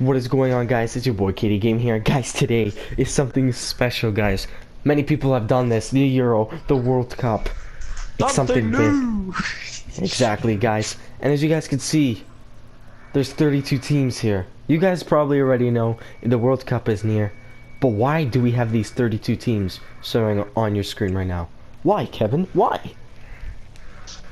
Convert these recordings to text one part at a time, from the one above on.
What is going on, guys? It's your boy Katie Game here. Guys, today is something special, guys. Many people have done this. The Euro, the World Cup. It's something new. big. Exactly, guys. And as you guys can see, there's 32 teams here. You guys probably already know the World Cup is near. But why do we have these 32 teams showing on your screen right now? Why, Kevin? Why?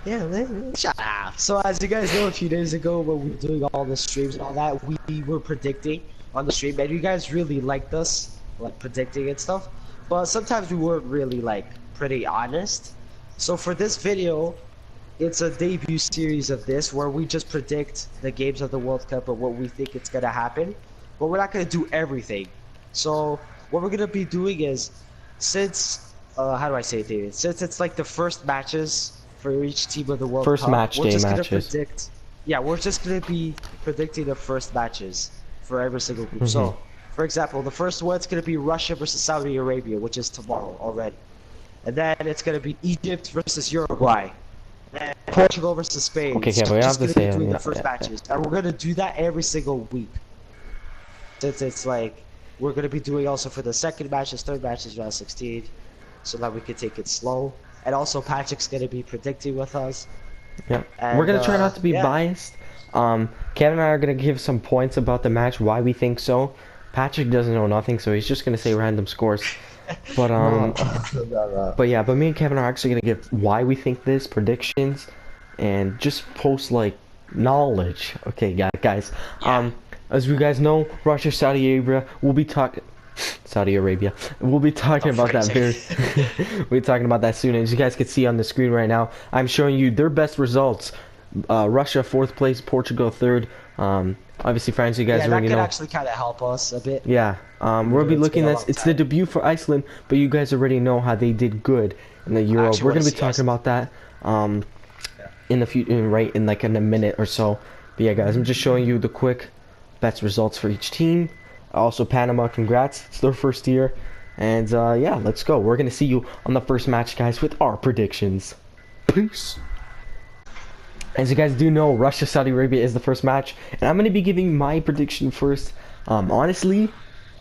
Yeah, man, shut up. So as you guys know, a few days ago when we were doing all the streams and all that, we were predicting on the stream, and you guys really liked us, like predicting and stuff. But sometimes we weren't really like pretty honest. So for this video, it's a debut series of this where we just predict the games of the World Cup and what we think it's gonna happen. But we're not gonna do everything. So what we're gonna be doing is, since how do I say it, David? Since it's like the first matches for each team of the World First Cup, match we're day just matches. gonna predict. Yeah, we're just gonna be predicting the first matches for every single group. So, for example, the first one's gonna be Russia versus Saudi Arabia, which is tomorrow already, and then it's gonna be Egypt versus Uruguay, and Portugal versus Spain. Okay, So Kevin, we we're have just to gonna say be doing yeah, the first matches, and we're gonna do that every single week. Since it's like we're gonna be doing also for the second matches, third matches, round 16, so that we can take it slow. And also Patrick's gonna be predicting with us. Yeah, And, we're gonna try not to be yeah. biased. Kevin and I are gonna give some points about the match, why we think so. Patrick doesn't know nothing, so he's just gonna say random scores. But but yeah, but me and Kevin are actually gonna give why we think this, predictions, and just post like knowledge. Okay, guys. Yeah. As you guys know, Russia, Saudi Arabia. We'll be talking. Saudi Arabia. We'll be talking about that very. We'll be talking about that soon. As you guys can see on the screen right now, I'm showing you their best results. Russia 4th place, Portugal 3rd. Obviously, France, you guys already know. Yeah, that could actually kind of help us a bit. Yeah. We'll be looking at. It's the debut for Iceland, but you guys already know how they did good in the Euro. We're gonna be talking about that. In the future, right in like in a minute or so. But yeah, guys, I'm just showing you the quick best results for each team. Also, Panama, congrats. It's their first year. And yeah, let's go. We're going to see you on the first match, guys, with our predictions. Peace. As you guys do know, Russia, Saudi Arabia is the first match. And I'm going to be giving my prediction first. Honestly,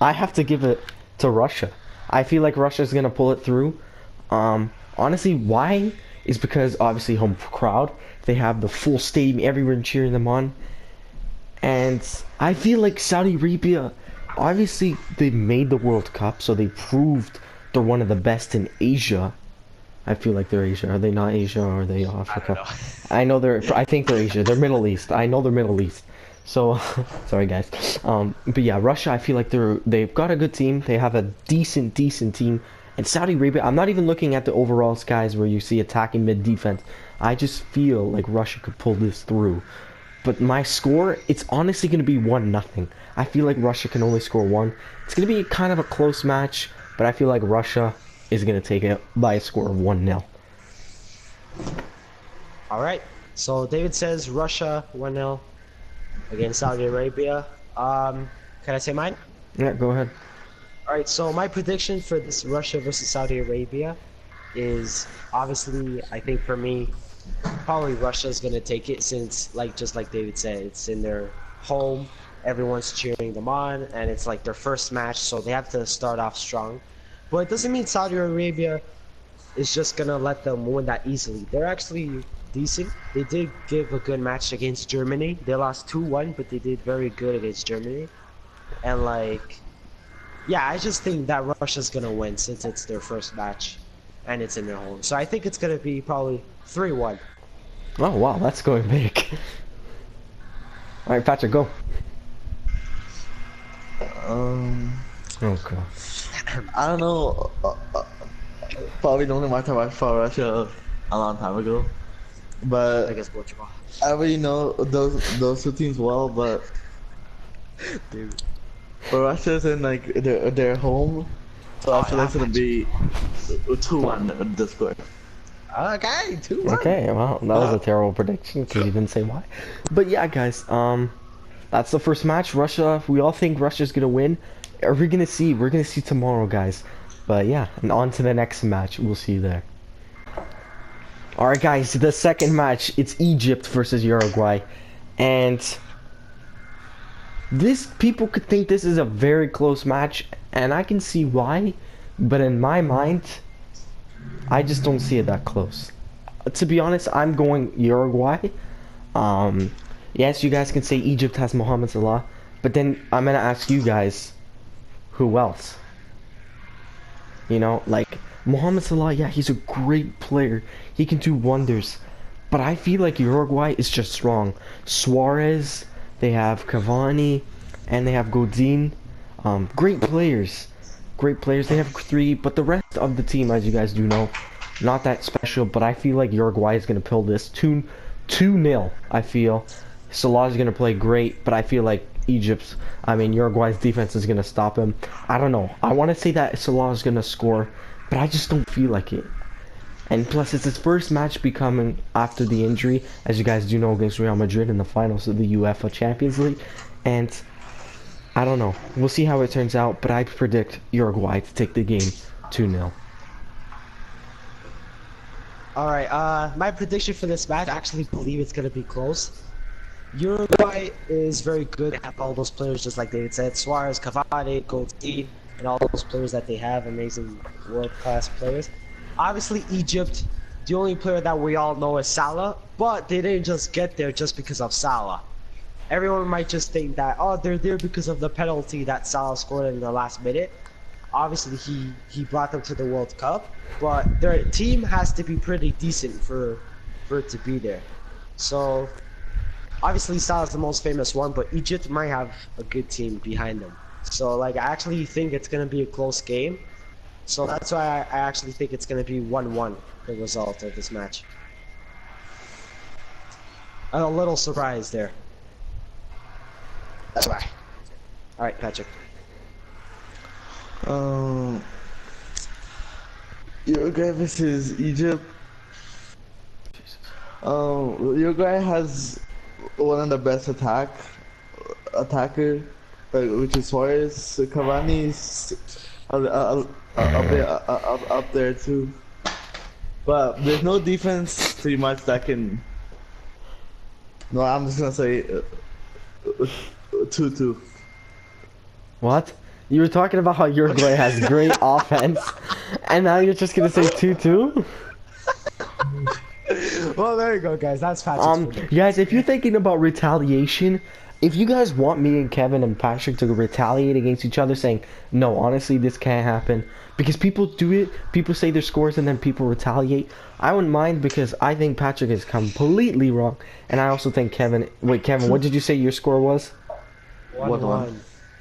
I have to give it to Russia. I feel like Russia's going to pull it through. Honestly, why? Is because, obviously, home crowd. They have the full stadium, everyone cheering them on. And I feel like Saudi Arabia, obviously they made the World Cup, so they proved they're one of the best in Asia. I feel like they're Asia. Are they not Asia or are they Africa? I know I think they're Asia. They're Middle East. I know they're Middle East. So, sorry guys. But yeah, Russia, I feel like they've got a good team. They have a decent team. And Saudi Arabia, I'm not even looking at the overalls, guys, where you see attacking mid defense. I just feel like Russia could pull this through. But my score, it's honestly going to be 1-0. I feel like Russia can only score 1. It's going to be kind of a close match, but I feel like Russia is going to take it by a score of 1-0. Alright, so David says Russia 1-0 against Saudi Arabia. Can I say mine? Yeah, go ahead. Alright, so my prediction for this Russia versus Saudi Arabia is, obviously, I think for me, probably Russia's gonna take it since, like, just like David said, it's in their home, everyone's cheering them on, and it's like their first match, so they have to start off strong. But it doesn't mean Saudi Arabia is just gonna let them win that easily. They're actually decent. They did give a good match against Germany. They lost 2-1, but they did very good against Germany. And like, yeah, I just think that Russia's gonna win since it's their first match and it's in their home. So I think it's gonna be probably 3-1. Oh wow, that's going big. Alright, Patrick, go. Oh god. I don't know. Probably the only match I watched for Russia a long time ago, I but guess Portugal. I already know those two teams well. But Dude. Russia's in like their home, so I feel like it's gonna be 2-1 the score. Okay, 2-1. Okay, well, that was a terrible prediction because you didn't say why. But yeah, guys, that's the first match. Russia, we all think Russia's gonna win. We're gonna see tomorrow, guys. But yeah, and on to the next match. We'll see you there. Alright, guys, the second match, it's Egypt versus Uruguay. And This people could think this is a very close match, and I can see why, but in my mind, I just don't see it that close. To be honest, I'm going Uruguay. Yes, you guys can say Egypt has Mohamed Salah, but then I'm gonna ask you guys, who else? You know, like Mohamed Salah, yeah, he's a great player. He can do wonders. But I feel like Uruguay is just strong. Suarez, they have Cavani, and they have Godin. Great players. Great players. They have 3, but the rest of the team, as you guys do know, not that special. But I feel like Uruguay is going to pull this 2-0, I feel. Salah is going to play great, but I feel like Uruguay's defense is going to stop him. I don't know. I want to say that Salah is going to score, but I just don't feel like it. And plus, it's his first match becoming after the injury, as you guys do know, against Real Madrid in the finals of the UEFA Champions League. And I don't know. We'll see how it turns out, but I predict Uruguay to take the game 2-0. Alright, my prediction for this match, I actually believe it's going to be close. Uruguay is very good at all those players, just like David said. Suarez, Cavani, Godin, and all those players that they have, amazing world-class players. Obviously, Egypt, the only player that we all know is Salah, but they didn't just get there just because of Salah. Everyone might just think that, oh, they're there because of the penalty that Salah scored in the last minute. Obviously, he brought them to the World Cup, but their team has to be pretty decent for it to be there. So, obviously, Salah's the most famous one, but Egypt might have a good team behind them. So, like, I actually think it's going to be a close game. So that's why I actually think it's going to be 1-1, the result of this match. I'm a little surprised there. That's why. Alright, Patrick. Uruguay versus Egypt. Uruguay has one of the best attacker, which is Suarez. Cavani's up there too, but there's no defense pretty much that can. No, I'm just gonna say 2-2. What? You were talking about how Uruguay has great offense, and now you're just gonna say 2-2? Well, there you go, guys. That's Patrick's guys, if you're thinking about retaliation, if you guys want me and Kevin and Patrick to retaliate against each other, saying, no, honestly, this can't happen, because people do it, people say their scores and then people retaliate, I wouldn't mind, because I think Patrick is completely wrong, and I also think Kevin, wait, Kevin, what did you say your score was? 1-1.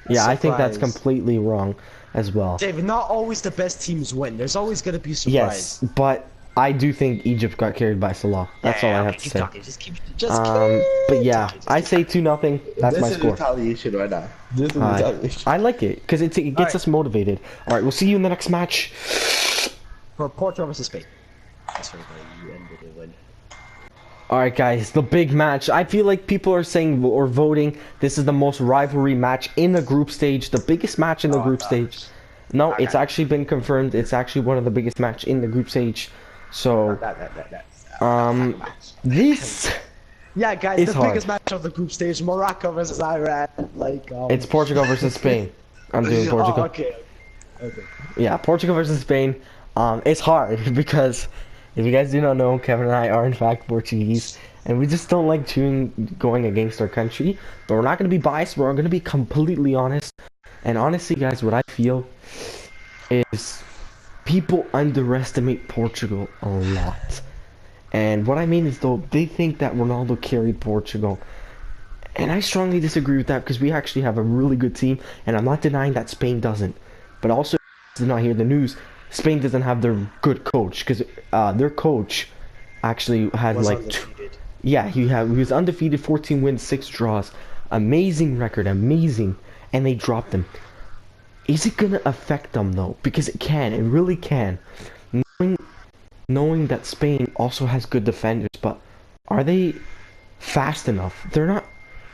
Yeah, I think that's completely wrong as well. David, not always the best teams win. There's always going to be surprise. Yes, but I do think Egypt got carried by Salah. That's all I have to say. Talking. Just keep but yeah, I say 2-0. That's my score. Retaliation right now. This is retaliation. I like it because it gets us motivated. All right, we'll see you in the next match. For Portugal versus Spain. That's right, you ended it win. All right, guys, the big match. I feel like people are saying or voting this is the most rivalry match in the group stage, the biggest match in the group stage. No, it's actually been confirmed. It's actually one of the biggest match in the group stage. So, this. Yeah, guys, the hard. biggest match of the group stage: Morocco versus Iran. Like, it's Portugal versus Spain. I'm doing Portugal. Oh, okay. Yeah, Portugal versus Spain. It's hard because if you guys do not know, Kevin and I are in fact Portuguese, and we just don't like going against our country. But we're not going to be biased. We're going to be completely honest. And honestly, guys, what I feel is people underestimate Portugal a lot. And what I mean is, though, they think that Ronaldo carried Portugal. And I strongly disagree with that because we actually have a really good team. And I'm not denying that Spain doesn't. But also, did not hear the news, Spain doesn't have their good coach. Because their coach actually had he was undefeated, 14 wins, 6 draws. Amazing record, amazing. And they dropped him. Is it going to affect them, though? Because it can. It really can. Knowing that Spain also has good defenders, but are they fast enough? They're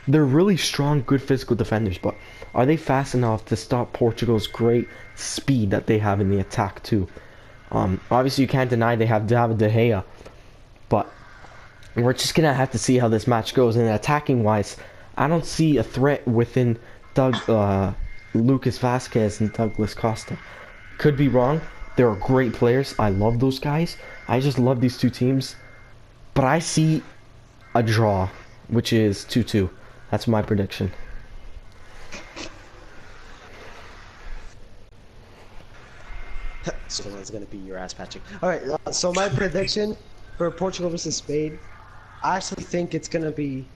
really strong, good physical defenders, but are they fast enough to stop Portugal's great speed that they have in the attack, too? Obviously, you can't deny they have David De Gea, but we're just going to have to see how this match goes. And attacking-wise, I don't see a threat within Lucas Vasquez and Douglas Costa. Could be wrong. They're great players. I love those guys. I just love these two teams. But I see a draw, which is 2-2. That's my prediction. So that's gonna be your ass, Patrick. All right. So my prediction for Portugal versus Spain, I actually think it's gonna be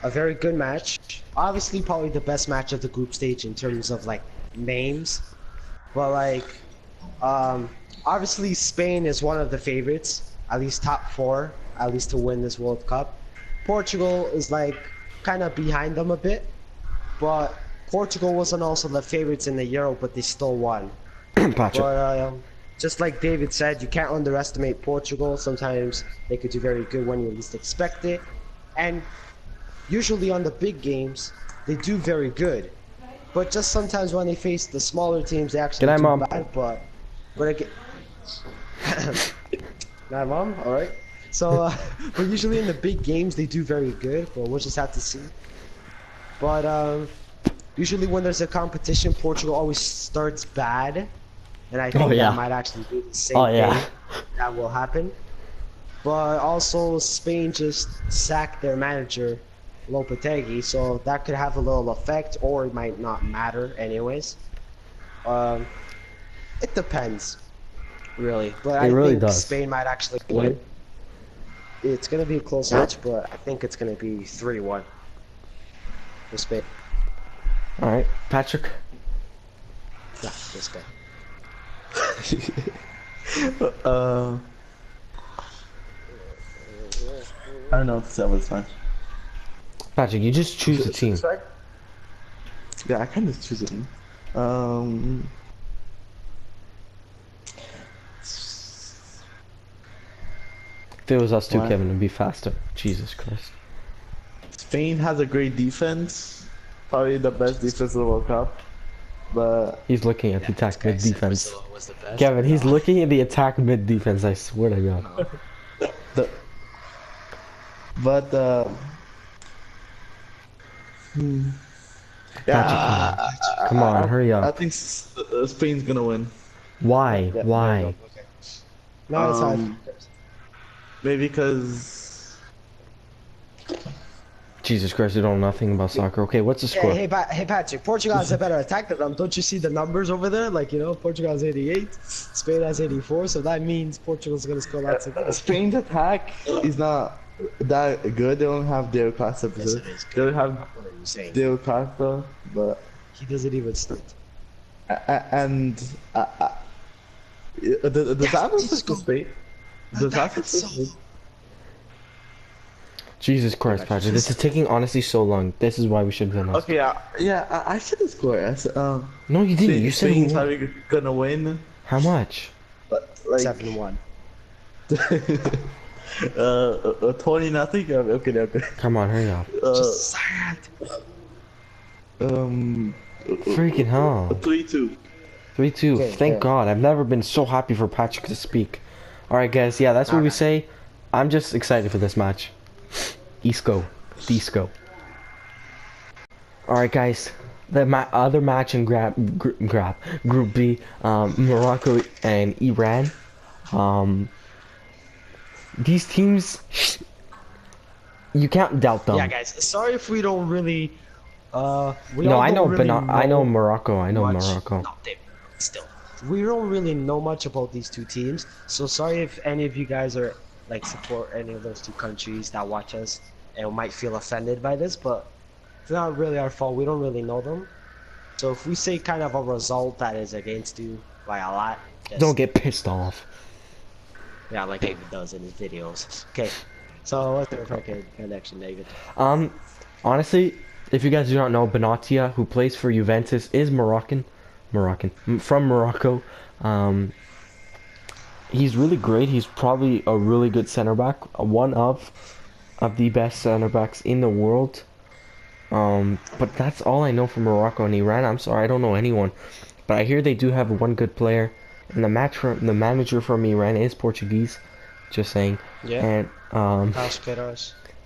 a very good match. Obviously, probably the best match of the group stage in terms of like names, but like, obviously Spain is one of the favorites, at least top 4, at least to win this World Cup. Portugal is like kind of behind them a bit, but Portugal wasn't also the favorites in the Euro, but they still won. But just like David said, you can't underestimate Portugal. Sometimes they could do very good when you least expect it, and usually on the big games they do very good. But just sometimes when they face the smaller teams, they actually Good night, do Mom. bad. But again, night, Mom. All right. So, but usually in the big games they do very good. But we'll just have to see. But usually when there's a competition, Portugal always starts bad. And I think that might actually be the same thing that will happen. But also, Spain just sacked their manager, Lopetegui, so that could have a little effect, or it might not matter anyways. It depends, really. But I think Spain might actually win. It's going to be a close match, but I think it's going to be 3-1 for Spain. Alright, Patrick? Yeah, this guy. I don't know what to say about this match. Patrick, you just choose a team. Yeah, I can just choose a team. If it was us two, Kevin, it'd be faster. Jesus Christ. Spain has a great defense. Probably the best defense in the World Cup. But he's looking at the attack mid defense. Kevin, he's looking at the attack mid defense. I swear to God. Yeah, come on, hurry up. I think Spain's gonna win. Why? Why? No, it's hard. Maybe because. Jesus Christ, you don't know nothing about soccer. Okay, what's the score? Hey, Patrick, Portugal has a better attack than them. Don't you see the numbers over there? Like, you know, Portugal has 88, Spain has 84, so that means Portugal's going to score lots of goals. Spain's attack is not that good. They don't have Diego Costa. Yes, it is. They don't have Diego Costa, but... He doesn't even start. And... does that affect Spain? Does that affect Spain? Jesus Christ, Patrick, this is taking honestly so long. This is why we should win. Okay, yeah, I said the score. I said, no, you didn't. You said Spain's probably gonna win. How much? Like 7-1. 20-0. Okay. Come on, hurry up. Just sad. Freaking hell. 3-2. 3-2. Okay, Thank God. I've never been so happy for Patrick to speak. All right, guys. Yeah, that's what we say. I'm just excited for this match. Isco. Disco. Alright guys, the other match in Group B, Morocco and Iran. These teams, you can't doubt them. Yeah, guys, sorry if we don't really, I know Morocco. I know much. Morocco. No, still, we don't really know much about these two teams, so sorry if any of you guys are like support any of those two countries that watch us and might feel offended by this, but it's not really our fault. We don't really know them, so if we say kind of a result that is against you by a lot, don't get pissed off. Yeah, like David does in his videos. Okay, so what's your fucking connection, David? Honestly, if you guys do not know, Benatia, who plays for Juventus, is Moroccan, from Morocco. He's really great. He's probably a really good center back, one of the best center backs in the world. But that's all I know from Morocco and Iran. I'm sorry, I don't know anyone, but I hear they do have one good player, and the manager from Iran is Portuguese. Just saying. Yeah. And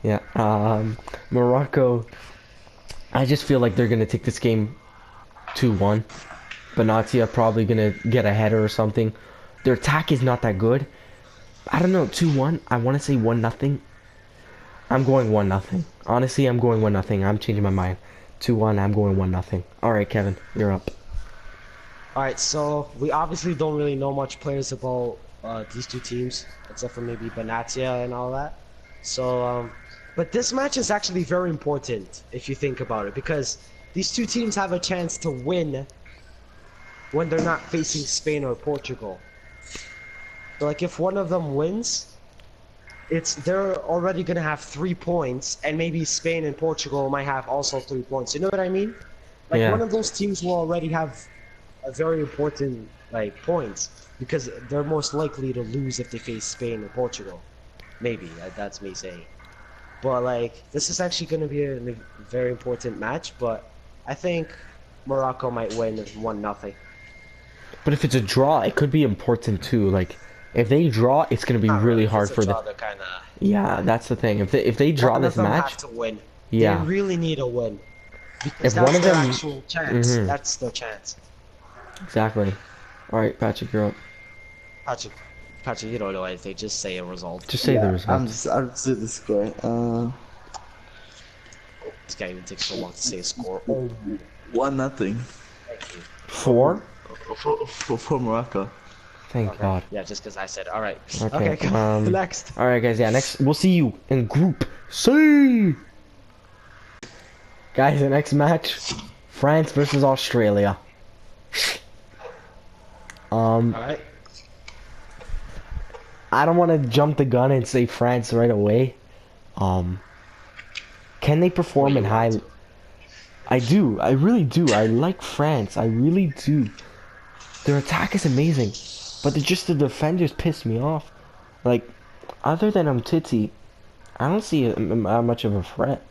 Yeah. Morocco I just feel like they're gonna take this game 2-1. Benatia probably gonna get a header or something. Their attack is not that good. I don't know, 2-1. I want to say 1-0. I'm going 1-0. Honestly, I'm going 1-0. I'm changing my mind. 2-1. I'm going 1-0. All right, Kevin, you're up. All right, so we obviously don't really know much players about these two teams, except for maybe Benatia and all that. So, but this match is actually very important if you think about it, because these two teams have a chance to win when they're not facing Spain or Portugal. So, like, if one of them wins, they're already gonna have 3 points, and maybe Spain and Portugal might have also 3 points. You know what I mean? Like, Yeah. one of those teams will already have a very important like points, because they're most likely to lose if they face Spain or Portugal. Maybe that's me saying. But like, this is actually going to be a very important match. But I think Morocco might win 1-0. But if it's a draw, it could be important too. Like, if they draw, it's gonna be Not really If hard it's a for draw, them. they're kind of. Yeah, that's the thing. If they draw One this of them match, have to win. yeah. They really need a win, because If one that's of their them- actual chance. Mhm. That's their chance. Exactly. All right, Patrick, you're up. Patrick, you don't know anything. Just say a result. Just say the result. I'm just the score. This guy even takes so long to say a score. Oh, 1-0 thank you. 4? for Morocco. Thank God. Yeah, just because I said, all right. Okay, Okay, go. Next. All right, guys. Yeah, next we'll see you in Group C. Guys, the next match, France versus Australia. All right. I don't want to jump the gun and say France right away. Can they perform in high? I do. I really do. I like France. I really do. Their attack is amazing, but the defenders piss me off. Like, other than Titi, I don't see much of a threat.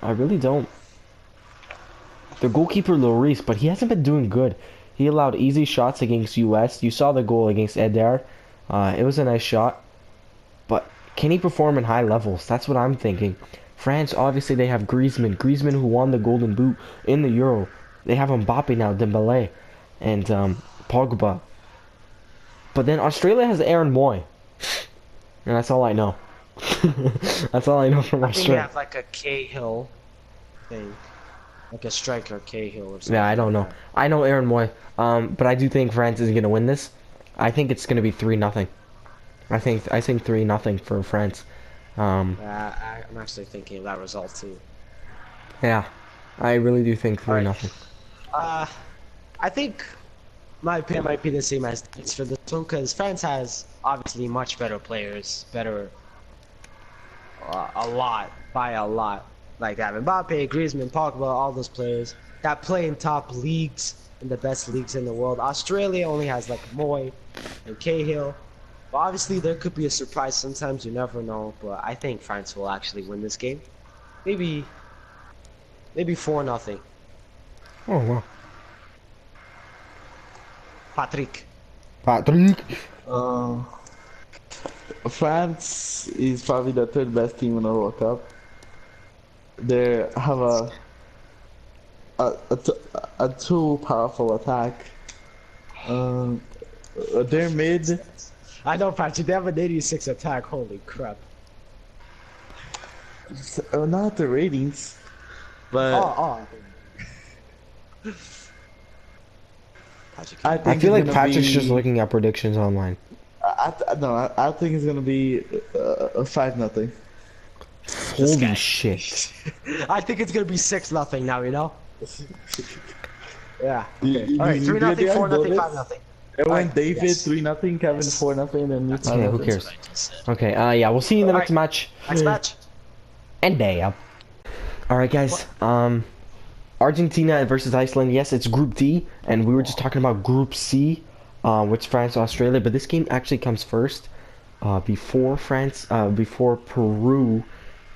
I really don't. The goalkeeper Lloris, but he hasn't been doing good. He allowed easy shots against US. You saw the goal against Eder. It was a nice shot. But can he perform in high levels? That's what I'm thinking. France, obviously, they have Griezmann. Griezmann, who won the Golden Boot in the Euro. They have Mbappe now, Dembele, and Pogba. But then Australia has Aaron Moy. And that's all I know. That's all I know from I think they Australia. have like a Cahill thing. Like a striker Cahill or something. Yeah, I don't know. I know Aaron Moy. But I do think France is gonna win this. I think it's gonna be 3-0. I think 3-0 for France. I'm actually thinking of that result too. Yeah, I really do think 3-0. I think my opinion might be the same as it's for this one, because France has obviously much better players, by a lot. Like they have Mbappe, Griezmann, Pogba, all those players that play in top leagues, in the best leagues in the world. Australia only has like Moy and Cahill. But obviously there could be a surprise sometimes, you never know. But I think France will actually win this game. Maybe 4-0. Oh wow. Patrick. Patrick. France is probably the third best team in the World Cup. They have a too powerful attack. Their mid. I know, Patrick. They have an 86 attack. Holy crap. Not the ratings, but Patrick, I I think feel it's like gonna Patrick's be, just looking at predictions online. I think it's gonna be a 5-0. Holy shit. I think it's gonna be 6-0 now. You know. Yeah. You- Okay. All right. you- 3-0, you guys 4-0, notice? 5-0. It went Alright, David yes. 3-0, Kevin 4-0, and you That's 5-0. Yeah, who cares? Okay, yeah, we'll see you in the next Alright. match. Next match. And day up. Alright guys, Argentina versus Iceland. Yes, it's Group D, and we were just talking about Group C, which France, Australia, but this game actually comes first, before Peru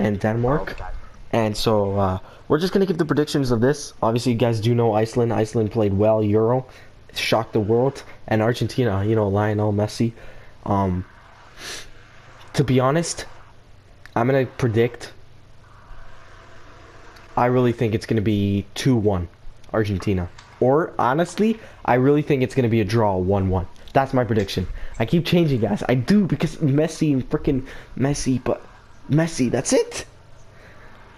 and Denmark. Oh, God. And so, we're just gonna give the predictions of this. Obviously, you guys do know Iceland. Iceland played well, Euro, shocked the world, and Argentina, you know, Lionel Messi. To be honest, I'm gonna predict I really think it's going to be 2-1 Argentina. Or, honestly, I really think it's going to be a draw 1-1. That's my prediction. I keep changing, guys. I do because Messi and freaking Messi, but Messi, that's it.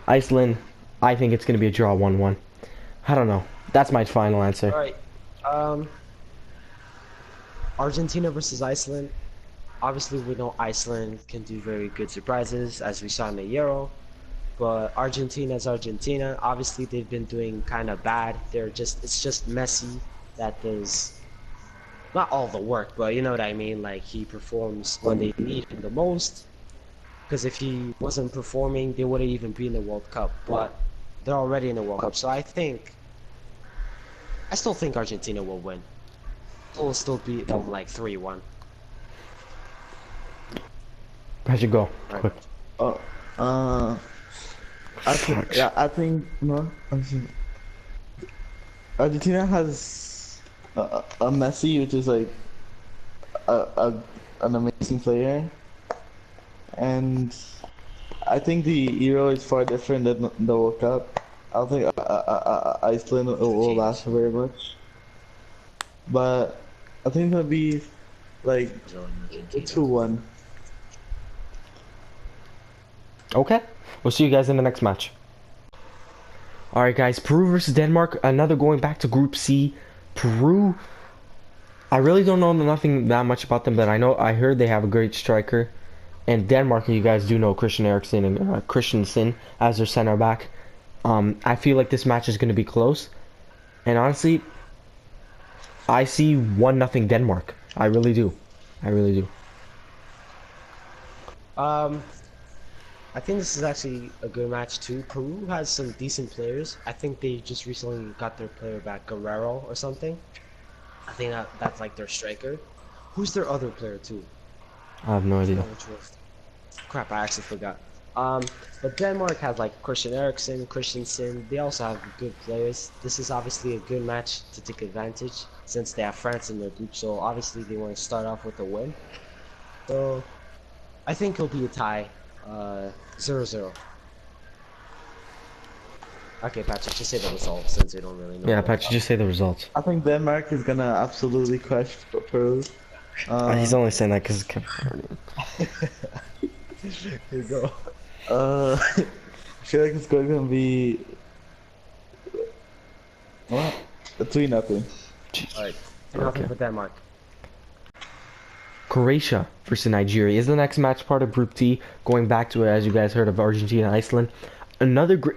Iceland, I think it's going to be a draw 1-1. I don't know. That's my final answer. All right. Argentina versus Iceland. Obviously, we know Iceland can do very good surprises, as we saw in the Euro. But Argentina's Argentina. Obviously, they've been doing kind of bad. It's just Messi that does not all the work, but you know what I mean. Like he performs when they need him the most. Because if he wasn't performing, they wouldn't even be in the World Cup. But they're already in the World Cup, so I still think Argentina will win. We'll still beat them like 3-1. I should go. Quick. Oh, I think, yeah, I think, no, Argentina has a Messi, which is like an amazing player, and I think the Euro is far different than the World Cup. I don't think Iceland will last very much, but I think it'll be like 2-1. Okay. We'll see you guys in the next match. Alright guys, Peru versus Denmark. Another going back to Group C. Peru, I really don't know nothing that much about them, but I heard they have a great striker. And Denmark, you guys do know Christian Eriksen and Christensen as their center back. I feel like this match is going to be close. And honestly, I see 1-0 Denmark. I really do. I really do. I think this is actually a good match too. Peru has some decent players. I think they just recently got their player back, Guerrero or something. I think that's like their striker. Who's their other player too? I have no idea. Crap, I actually forgot. But Denmark has like Christian Eriksen, Christensen. They also have good players. This is obviously a good match to take advantage since they have France in their group. So obviously they want to start off with a win. So I think it'll be a tie. 0-0. Okay, Patrick, just say the result since we don't really know. Yeah, Patrick, just say the results. I think Denmark is gonna absolutely crush Peru. He's only saying that because it's kind of hurting. Here you go. I feel like it's going to be what? 3-0. Alright, 3-0 for Denmark. Croatia versus Nigeria is the next match, part of Group D. Going back to it, as you guys heard of Argentina and Iceland. Another great,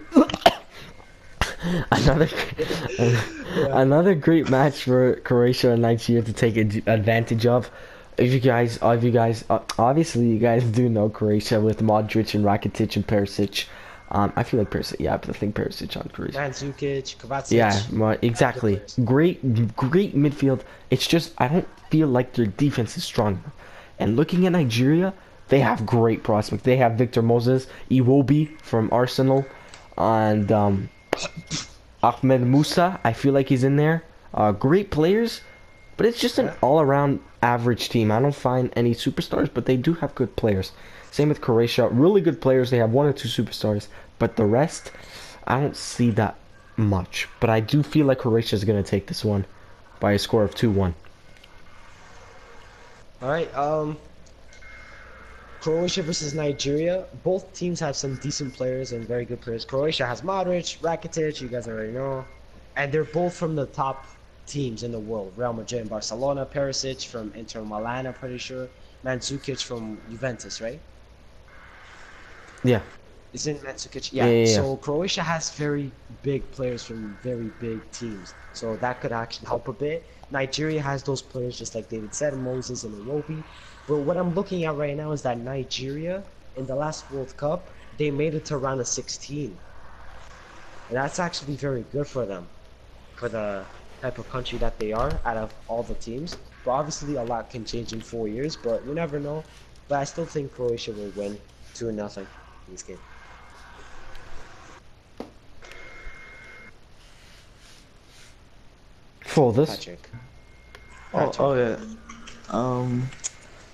another great match for Croatia and Nigeria to take advantage of. If you guys, obviously you guys do know Croatia with Modric and Rakitic and Perisic. I feel like Perisic, yeah, but I think Perisic on Croatia. Mandzukic, Kovacic. Yeah, exactly. Great midfield. It's just I don't feel like their defense is strong enough. And looking at Nigeria, they have great prospects. They have Victor Moses, Iwobi from Arsenal, and Ahmed Musa. I feel like he's in there. Great players, but it's just an all-around average team. I don't find any superstars, but they do have good players. Same with Croatia. Really good players. They have 1 or 2 superstars, but the rest, I don't see that much. But I do feel like Croatia is going to take this one by a score of 2-1. Alright, Croatia versus Nigeria. Both teams have some decent players and very good players. Croatia has Modric, Rakitic, you guys already know. And they're both from the top teams in the world. Real Madrid and Barcelona, Perisic from Inter Milan, I'm pretty sure. Mandzukic from Juventus, right? Yeah. Isn't Mandzukic? Yeah. So Croatia has very big players from very big teams. So that could actually help a bit. Nigeria has those players just like David said, Moses and Iwobi. But what I'm looking at right now is that Nigeria, in the last World Cup, they made it to round of 16. And that's actually very good for them, for the type of country that they are out of all the teams. But obviously a lot can change in 4 years, but you never know. But I still think Croatia will win 2-0 in this game. For this? Patrick. Oh yeah.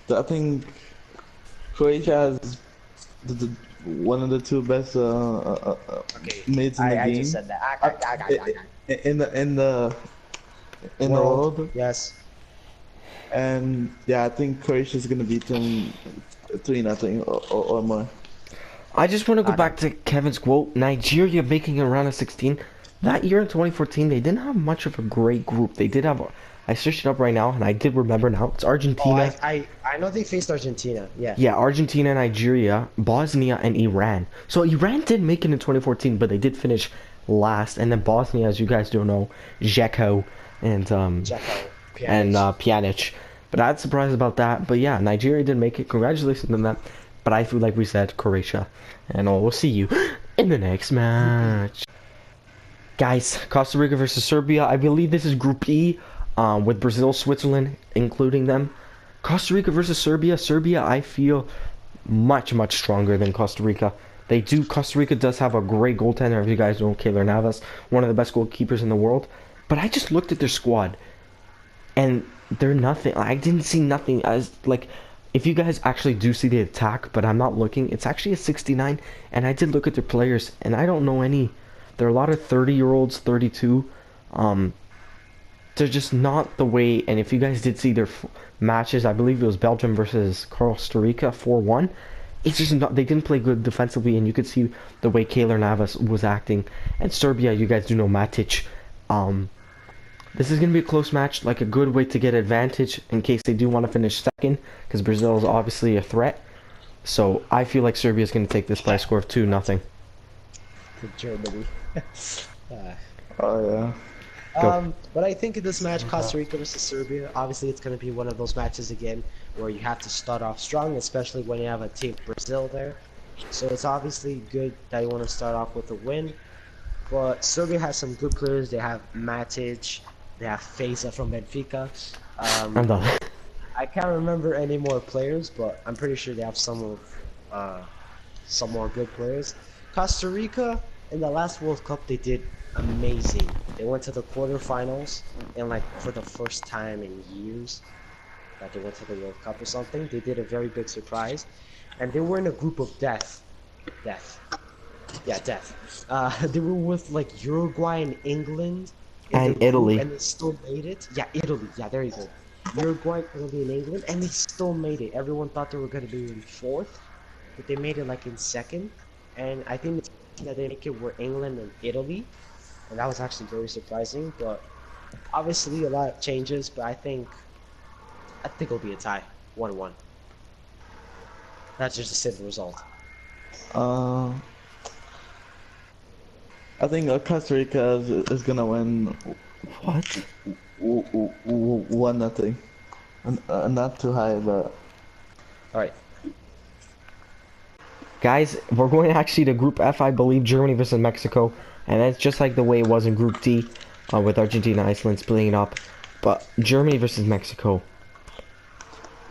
I think Croatia has one of the two best Okay, mids in the I just game. said that. In the world. Yes. And yeah, I think Croatia's gonna beat them 3-0 or more. I just want to go I back don't. to Kevin's quote. Nigeria making a round of 16. That year in 2014, they didn't have much of a great group. They did have. I searched it up right now, and I did remember now. It's Oh, Argentina. I know they faced Argentina. Yeah. Yeah, Argentina, Nigeria, Bosnia, and Iran. So Iran did make it in 2014, but they did finish last. And then Bosnia, as you guys don't know, Dzeko and Jacko, Pjanic. Pjanic. But I'm surprised about that. But yeah, Nigeria did make it. Congratulations on that. But I feel like we said Croatia. And we'll see you in the next match. Guys, Costa Rica versus Serbia. I believe this is Group E, with Brazil, Switzerland, including them. Costa Rica versus Serbia. Serbia, I feel much, much stronger than Costa Rica. Costa Rica does have a great goaltender, if you guys know, Keylor Navas, one of the best goalkeepers in the world. But I just looked at their squad, and they're nothing. I didn't see nothing as, like, if you guys actually do see the attack, but I'm not looking, it's actually a 69, and I did look at their players, and I don't know any. There are a lot of 30-year-olds, 32. They're just not the way, and if you guys did see their matches, I believe it was Belgium versus Costa Rica, 4-1. It's just not, they didn't play good defensively, and you could see the way Keylor Navas was acting. And Serbia, you guys do know Matic. This is going to be a close match, like a good way to get advantage in case they do want to finish second, because Brazil is obviously a threat. So I feel like Serbia is going to take this by a score of 2-0. To Germany. Oh yeah. But I think in this match, Costa Rica versus Serbia, obviously it's going to be one of those matches again where you have to start off strong, especially when you have a team Brazil there. So it's obviously good that you want to start off with a win. But Serbia has some good players. They have Matic, they have Feza from Benfica. I'm done. I can't remember any more players, but I'm pretty sure they have some more good players. Costa Rica, in the last World Cup, they did amazing. They went to the quarterfinals, and like for the first time in years that they went to the World Cup or something, they did a very big surprise, and they were in a group of death. They were with like Uruguay and England in And the group, Italy. and they still made it. Yeah, Italy. Yeah, there you go. Uruguay, Italy, and England, and they still made it. Everyone thought they were going to be in fourth, but they made it like in second. And I think that they make it were England and Italy, and that was actually very surprising. But obviously, a lot changes. But I think it'll be a tie, 1-1. That's just a simple result. Uh, I think Costa Rica is gonna win What? 1-0. Not too high, but All right. Guys, we're going actually to Group F, I believe, Germany versus Mexico. And that's just like the way it was in Group D, with Argentina, Iceland splitting it up. But Germany versus Mexico.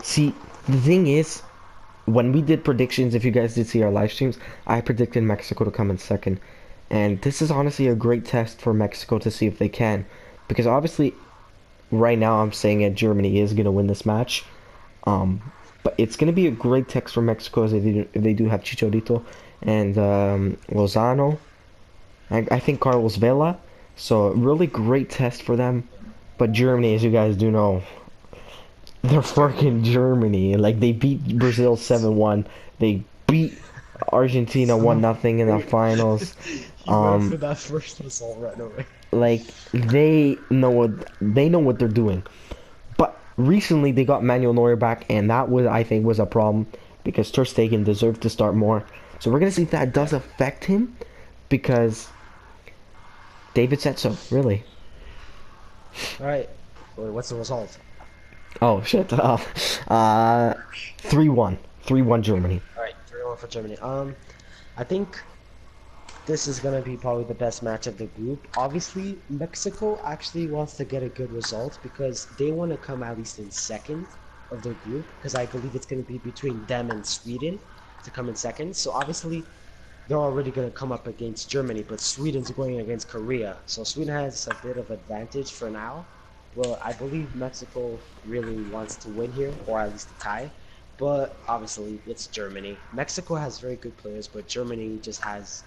See, the thing is, when we did predictions, if you guys did see our live streams, I predicted Mexico to come in second. And this is honestly a great test for Mexico to see if they can. Because obviously, right now I'm saying that Germany is going to win this match. But it's going to be a great test for Mexico as if they do have Chicharito and Lozano. I think Carlos Vela. So really great test for them. But Germany, as you guys do know, they're freaking Germany. Like, they beat Brazil 7-1. They beat Argentina 1-0 in the finals. You went for that first result right away. Like, they know what they're doing. But recently they got Manuel Neuer back, and that I think was a problem because Ter Stegen deserved to start more. So we're gonna see if that does affect him, because David said so. Really. All right. Wait, what's the result? Oh shit. 3-1. 3-1 Germany. All right, 3-1 for Germany. I think this is gonna be probably the best match of the group. Obviously, Mexico actually wants to get a good result because they want to come at least in second of their group, because I believe it's gonna be between them and Sweden to come in second. So obviously, they're already gonna come up against Germany, but Sweden's going against Korea. So Sweden has a bit of advantage for now. Well, I believe Mexico really wants to win here, or at least a tie. but obviously it's Germany. Mexico has very good players, but Germany just has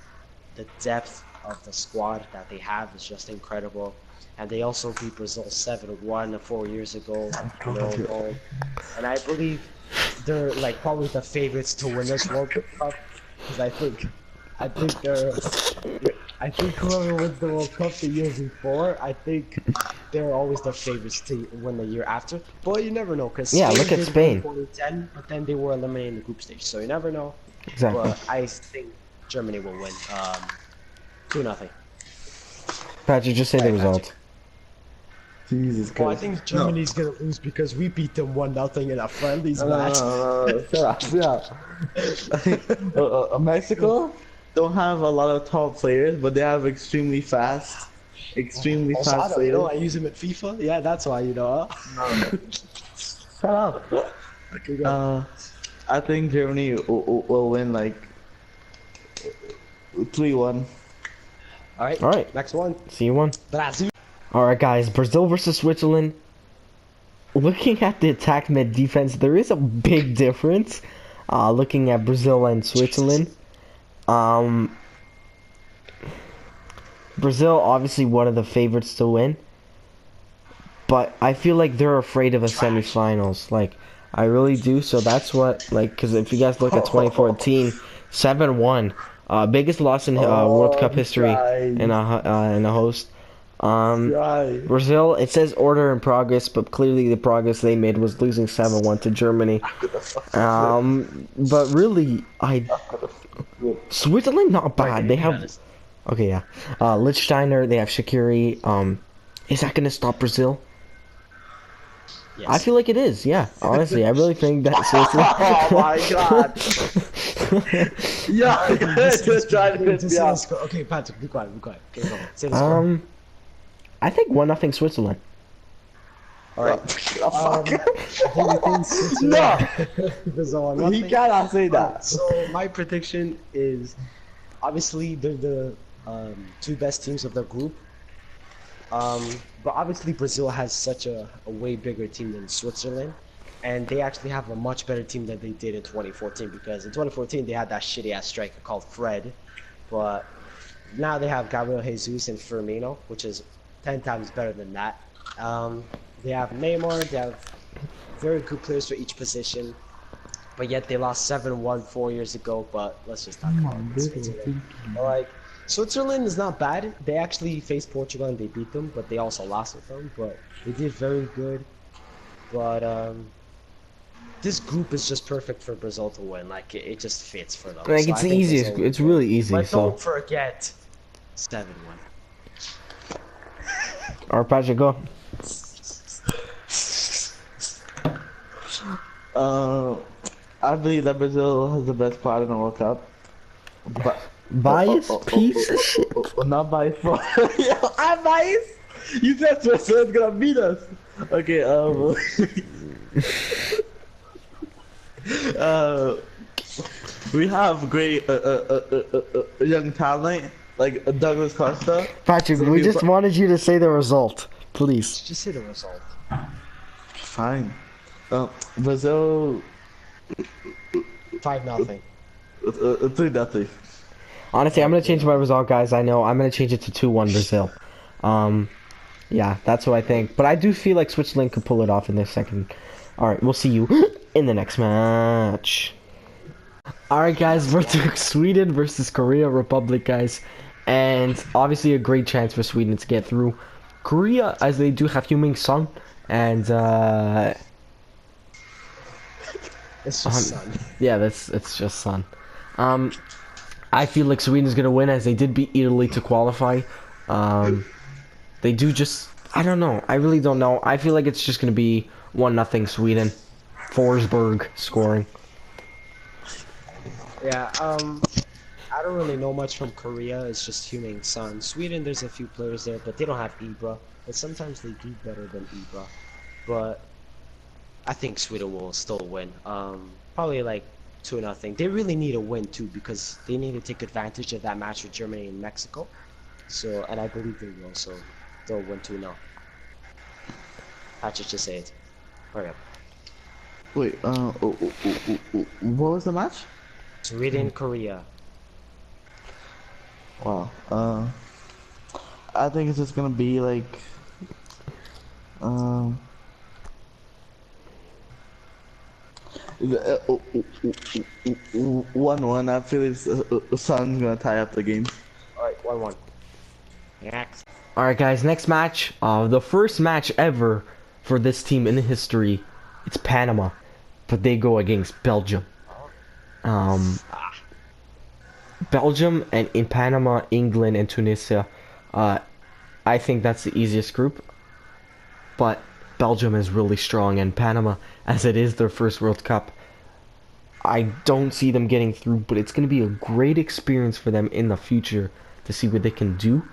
the depth of the squad that they have is just incredible. And they also beat Brazil 7-1 4 years ago in their own home. And I believe they're like probably the favorites to win this World Cup because I think I think whoever wins the World Cup the year before, I think they're always the favorites to win the year after. But you never know because Yeah, Spain look at did Spain. win 2010, but then they were eliminated in the group stage, so you never know. Exactly. But I think Germany will win 2-0. Patrick, just say the Right, result. Jesus Christ. Well, I think Germany's gonna lose because we beat them 1-0 in a friendlies match. Shut up. Mexico don't have a lot of top players, but they have extremely fast Also, I players. don't, you know, I use him at FIFA. Yeah, that's why, you know. Shut up. Okay, go. I think Germany will win like 3-1. All right. All right. Next one. See you one. Brazil. All right, guys. Brazil versus Switzerland. Looking at the attack mid defense, there is a big difference. Looking at Brazil and Switzerland. Brazil obviously one of the favorites to win, but I feel like they're afraid of a semifinals. Like I really do. So that's what because if you guys look at 2014, 7-1, biggest loss in World Cup history in a host. Brazil, it says order in progress, but clearly the progress they made was losing 7-1 to Germany. But really, Switzerland not bad. They have okay, yeah. Lichtsteiner, they have Shaqiri. Is that gonna stop Brazil? Yes. I feel like it is. Yeah, honestly, I really think that Switzerland. Oh my god! Yeah, just trying to piss me off. Okay, Patrick, be quiet, be quiet. Okay, go on. Say the score. I think 1-0 Switzerland. All right. Fuck. I think we think Switzerland. No! Brazil He cannot say that. So my prediction is, obviously they're the two best teams of their group. But obviously Brazil has such a way bigger team than Switzerland, and they actually have a much better team than they did in 2014. Because in 2014 they had that shitty ass striker called Fred, but now they have Gabriel Jesus and Firmino, which is 10 times better than that. They have Neymar. They have very good players for each position. But yet they lost 7-1 4 years ago. But let's just talk about Switzerland. Like Switzerland is not bad. They actually faced Portugal and they beat them, but they also lost with them. But they did very good. But this group is just perfect for Brazil to win. Like it just fits for them. Like So it's I the think easiest. Brazil It's will win. really easy. But So, don't forget 7-1. or Patrick, go. I believe that Brazil has the best part in the World Cup. But Bias, piece of shit. not biased. Yeah, I'm biased. You said Switzerland's gonna beat us. Okay. We have great young talent like Douglas Costa. Patrick, we just wanted you to say the result, please. Just say the result. Fine. Brazil 5-0. 3-0. Honestly, I'm gonna change my result, guys. I know I'm gonna change it to 2-1 Brazil. Yeah, that's what I think. But I do feel like Switzerland could pull it off in their second. All right, we'll see you in the next match. All right, guys, we're doing Sweden versus Korea Republic, guys, and obviously a great chance for Sweden to get through. Korea, as they do have Heung-min Son, and It's just Son. yeah, it's just Son. I feel like Sweden is gonna win as they did beat Italy to qualify. They do just I don't know. I really don't know. I feel like it's just gonna be 1-0 Sweden. Forsberg scoring. Yeah, I don't really know much from Korea. It's just Heung-min Son. Sweden, there's a few players there, but they don't have Ibra. But sometimes they do better than Ibra. But I think Sweden will still win. Probably like 2-0. They really need a win too because they need to take advantage of that match with Germany and Mexico. So, and I believe they will. So they'll win 2-0. Patrick, just say it. Hurry up. Wait, what was the match? Sweden, Korea. Wow. I think it's just gonna be like, um, 1-1. I feel it's Sun's gonna tie up the game. All right, 1-1. Next. All right, guys. Next match. The first match ever for this team in history. It's Panama, but they go against Belgium. Um, Belgium and in Panama, England and Tunisia. I think that's the easiest group. But Belgium is really strong, and Panama, as it is their first World Cup, I don't see them getting through. But it's going to be a great experience for them in the future to see what they can do.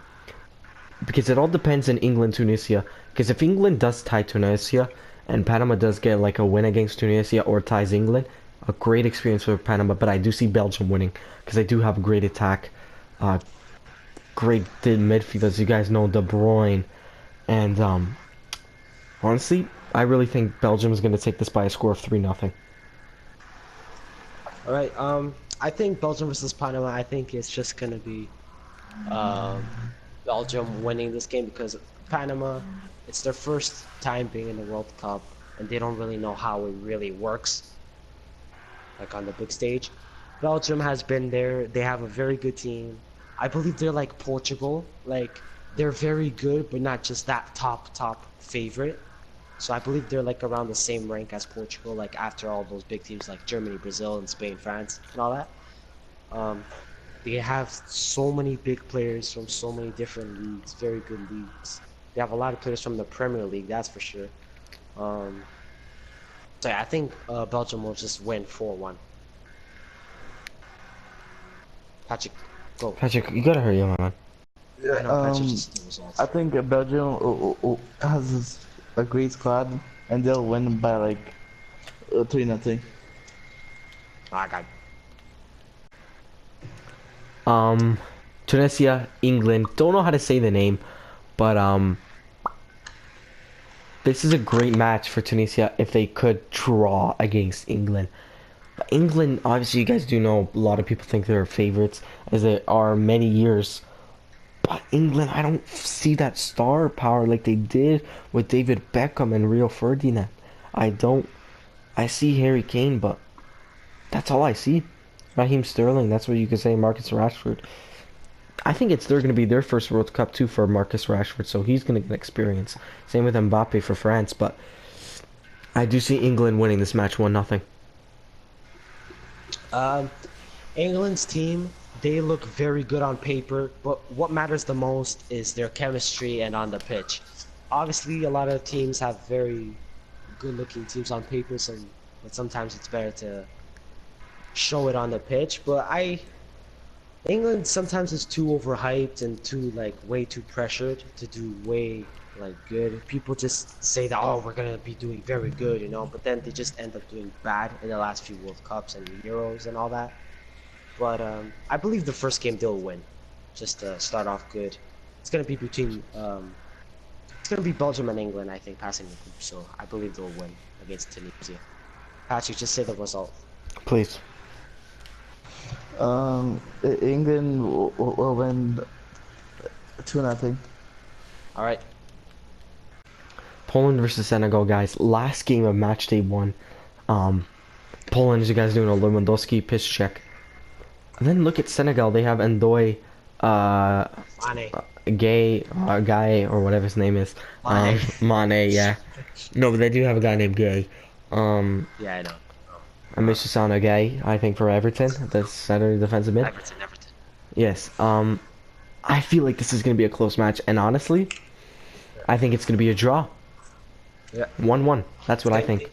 Because it all depends on England, Tunisia. Because if England does tie Tunisia, and Panama does get like a win against Tunisia or ties England, a great experience for Panama. But I do see Belgium winning because they do have a great attack, great midfielders. You guys know De Bruyne, and honestly, I really think Belgium is going to take this by a score of 3-0. All right. I think Belgium versus Panama. I think it's just gonna be Belgium winning this game because Panama, it's their first time being in the World Cup, and they don't really know how it really works, like on the big stage. Belgium has been there. They have a very good team. I believe they're like Portugal. Like they're very good, but not just that top favorite. So I believe they're like around the same rank as Portugal, like after all those big teams like Germany, Brazil, and Spain, France, and all that. Um, they have so many big players from so many different leagues, very good leagues. They have a lot of players from the Premier League, that's for sure. Um, so yeah, I think Belgium will just win 4-1. Patrick, go. Patrick, you gotta hurry up, man. I know Patrick just the results. I think Belgium has a great squad, and they'll win by like 3-0. I got Tunisia, England. Don't know how to say the name, but this is a great match for Tunisia if they could draw against England. But England, obviously, you guys do know a lot of people think they're favorites, as they are many years. But England, I don't see that star power like they did with David Beckham and Rio Ferdinand. I don't. I see Harry Kane, but that's all I see. Raheem Sterling, that's what you can say. Marcus Rashford. I think they're going to be their first World Cup too for Marcus Rashford, so he's going to get experience. Same with Mbappe for France, but I do see England winning this match 1-0. England's team, they look very good on paper, but what matters the most is their chemistry and on the pitch. Obviously, a lot of teams have very good-looking teams on paper, but sometimes it's better to show it on the pitch. But England sometimes is too overhyped and too way too pressured to do way good. People just say that, oh, we're gonna be doing very good, but then they just end up doing bad in the last few World Cups and Euros and all that. But I believe the first game they'll win, just to start off good. It's gonna be it's gonna be Belgium and England, I think, passing the group. So I believe they'll win against Tunisia. Patrick, just say the result. Please. England will win 2-0. All right. Poland versus Senegal, guys. Last game of Matchday 1. Poland, as you guys do know, Lewandowski, piss check. And then look at Senegal. They have Ndoye, Guy, or whatever his name is. Mane, yeah. No, but they do have a guy named Gay. Yeah, I know. And Mr. Gay, I think, for Everton, the center defensive mid. Everton. Yes. I feel like this is going to be a close match, and honestly, I think it's going to be a draw. Yeah. 1-1. That's what I think.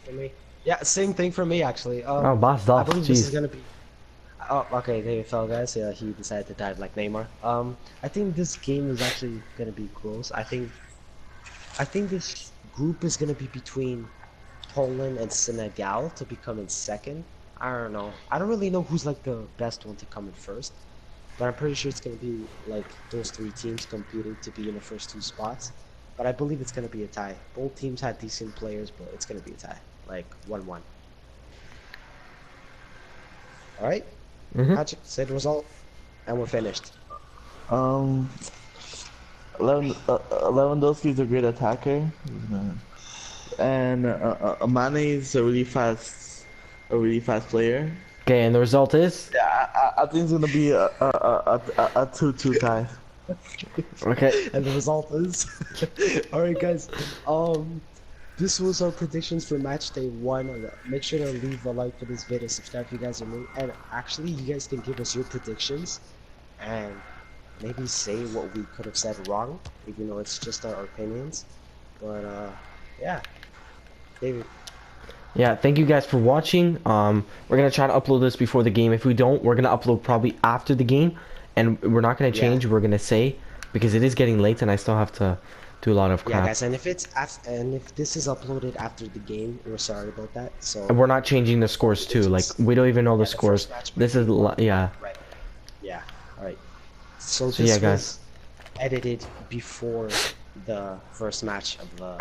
Yeah, same thing for me, actually. Oh, boss I off. believe Jeez. this is gonna be. Oh, okay, there you fell, guys. Yeah, he decided to dive like Neymar. I think this game is actually gonna be close. I think this group is gonna be between Poland and Senegal to become in second. I don't know. I don't really know who's like the best one to come in first, but I'm pretty sure it's gonna be like those three teams competing to be in the first two spots. But I believe it's gonna be a tie. Both teams had decent players, but it's gonna be a tie, like 1-1. All right, Mm-hmm. Patrick, say the result, and we're finished. Um, Lewandowski is a great attacker, and Mane is a really fast player. Okay, and the result is. Yeah, I think it's gonna be a 2-2 tie. Okay. And the result is, all right, guys. This was our predictions for match day 1. Make sure to leave a like for this video, subscribe if you guys are new, and actually, you guys can give us your predictions, and maybe say what we could have said wrong, even though it's just our opinions. But yeah, David. Yeah, thank you guys for watching. We're gonna try to upload this before the game. If we don't, we're gonna upload probably after the game, and we're not gonna change. Yeah. We're gonna say because it is getting late, and I still have to do a lot of Yeah, crap. guys, and if this is uploaded after the game, we're sorry about that. So And we're not changing the scores too. Like we don't even know the yeah, scores. first match This is yeah. right. Yeah. All right. So So this yeah, was guys. edited before the first match of the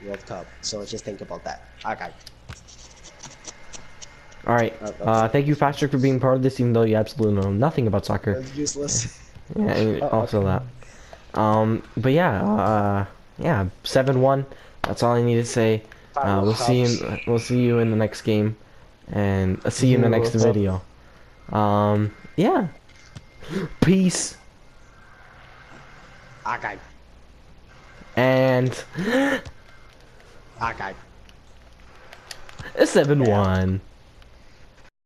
World Cup. So just think about that. Okay. All right. Thank you, Patrick, for being part of this, even though you absolutely know nothing about soccer. That's useless. Yeah, and also that. But yeah, yeah, 7-1. That's all I need to say. We'll see you in the next game, and see you in the next video. Yeah. Peace. Okay. And Okay. 7-1.